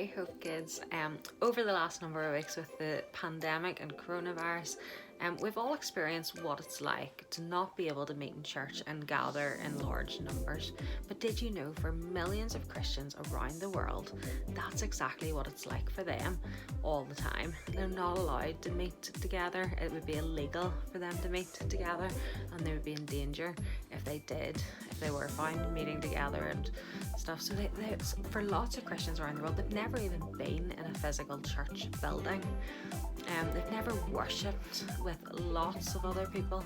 I hope kids, over the last number of weeks with the pandemic and coronavirus, we've all experienced what it's like to not be able to meet in church and gather in large numbers. But did you know for millions of Christians around the world, that's exactly what it's like for them all the time. They're not allowed to meet together. It would be illegal for them to meet together, and they would be in danger if they did, if they were found meeting together and stuff. So for lots of Christians around the world, they've never even been in a physical church building. They've never worshipped with lots of other people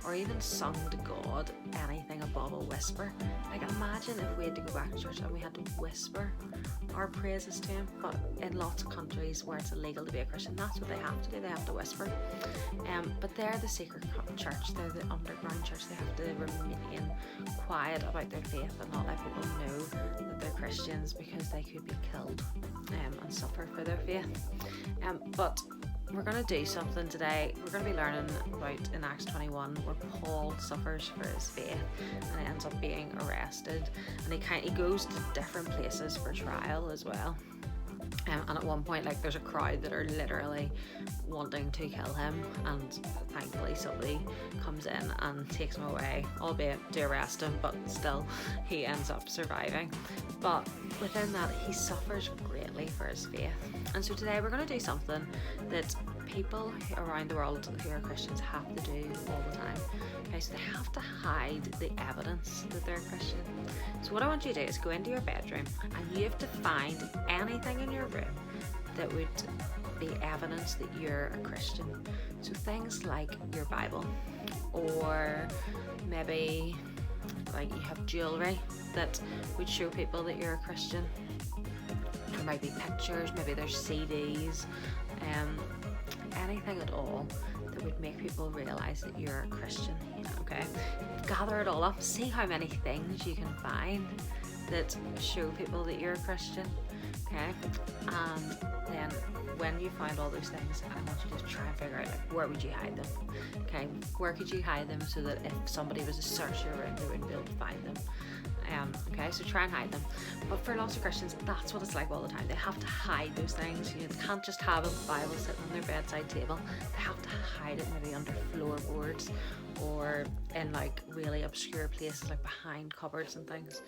or even sung to God anything above a whisper. Like, imagine if we had to go back to church and we had to whisper our praises to Him. But in lots of countries where it's illegal to be a Christian, that's what they have to do. They have to whisper. But they're the secret church. They're the underground church. They have to remain quiet about their faith and not let people know that they're Christians, because they could be killed and suffer for their faith. But we're going to do something today. We're going to be learning about in Acts 21 where Paul suffers for his faith and ends up being arrested, and he goes to different places for trial as well. And at one point, there's a crowd that are literally wanting to kill him, and thankfully somebody comes in and takes him away, albeit to arrest him, but still he ends up surviving. But within that, he suffers greatly for his faith. And so today we're going to do something that people around the world who are Christians have to do all the time. Okay, so they have to hide the evidence that they're a Christian. So what I want you to do is go into your bedroom, and you have to find anything in your room that would be evidence that you're a Christian. So things like your Bible, or maybe you have jewelry that would show people that you're a Christian. There might be pictures, maybe there's CDs, anything at all that would make people realise that you're a Christian. Okay, gather it all up, see how many things you can find that show people that you're a Christian. Okay, and then when you find all those things, I want you to try and figure out where would you hide them. Okay, where could you hide them so that if somebody was to search your room, they wouldn't be able to find them. Okay, so try and hide them. But for lots of Christians, that's what it's like all the time. They have to hide those things. They can't just have a Bible sitting on their bedside table. They have to hide it maybe under floorboards or in really obscure places, like behind cupboards and things.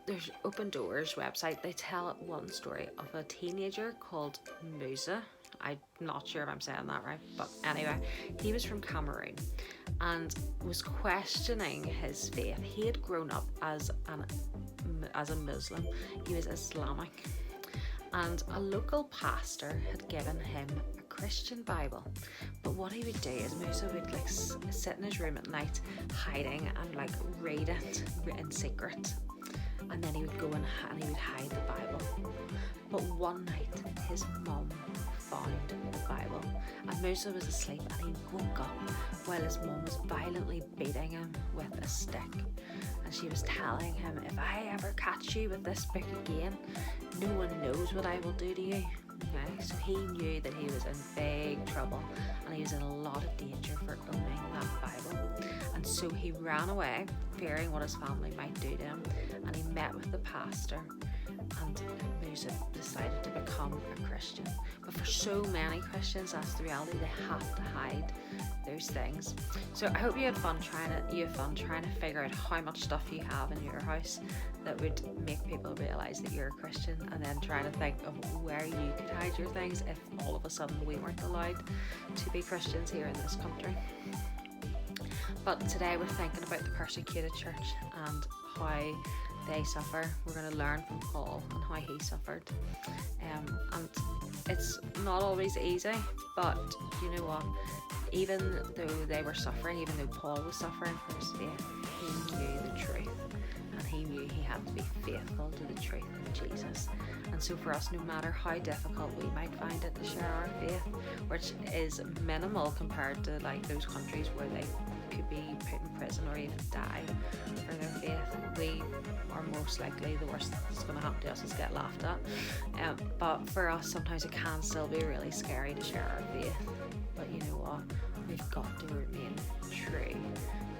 There's Open Doors website. They tell one story of a teenager called Musa. I'm not sure if I'm saying that right, but anyway, he was from Cameroon and was questioning his faith. He had grown up as a Muslim. He was Islamic, and a local pastor had given him a Christian Bible. But what he would do is Musa would sit in his room at night, hiding, and read it in secret. And then he would go and he would hide the Bible. But one night, his mum found the Bible, and Musa was asleep, and he woke up while his mum was violently beating him with a stick. And she was telling him, "If I ever catch you with this book again, no one knows what I will do to you." Okay, so he knew that he was in big trouble, and he was in a lot of danger for owning that Bible. And so he ran away, fearing what his family might do to him, and he met with the pastor, and Musa decided to become a Christian. But for so many Christians, that's the reality. They have to hide those things. So I hope you had fun trying to figure out how much stuff you have in your house that would make people realize that you're a Christian, and then trying to think of where you could hide your things if all of a sudden we weren't allowed to be Christians here in this country. But today we're thinking about the persecuted church and how they suffer. We're going to learn from Paul and how he suffered. And it's not always easy, but you know what? Even though they were suffering, even though Paul was suffering for his faith, he knew the truth. And he knew he had to be faithful to the truth of Jesus. And so for us, no matter how difficult we might find it to share our faith, which is minimal compared to those countries where they could be put in prison or even die for their faith, we are most likely, the worst that's going to happen to us is get laughed at. But for us, sometimes it can still be really scary to share our faith. But you know what? We've got to remain true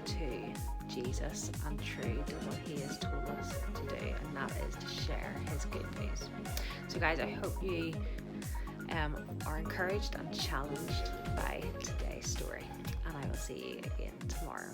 to Jesus and true to what he has told us to do, and that is to share his good news. So guys, I hope you are encouraged and challenged by today's story, and I will see you again tomorrow.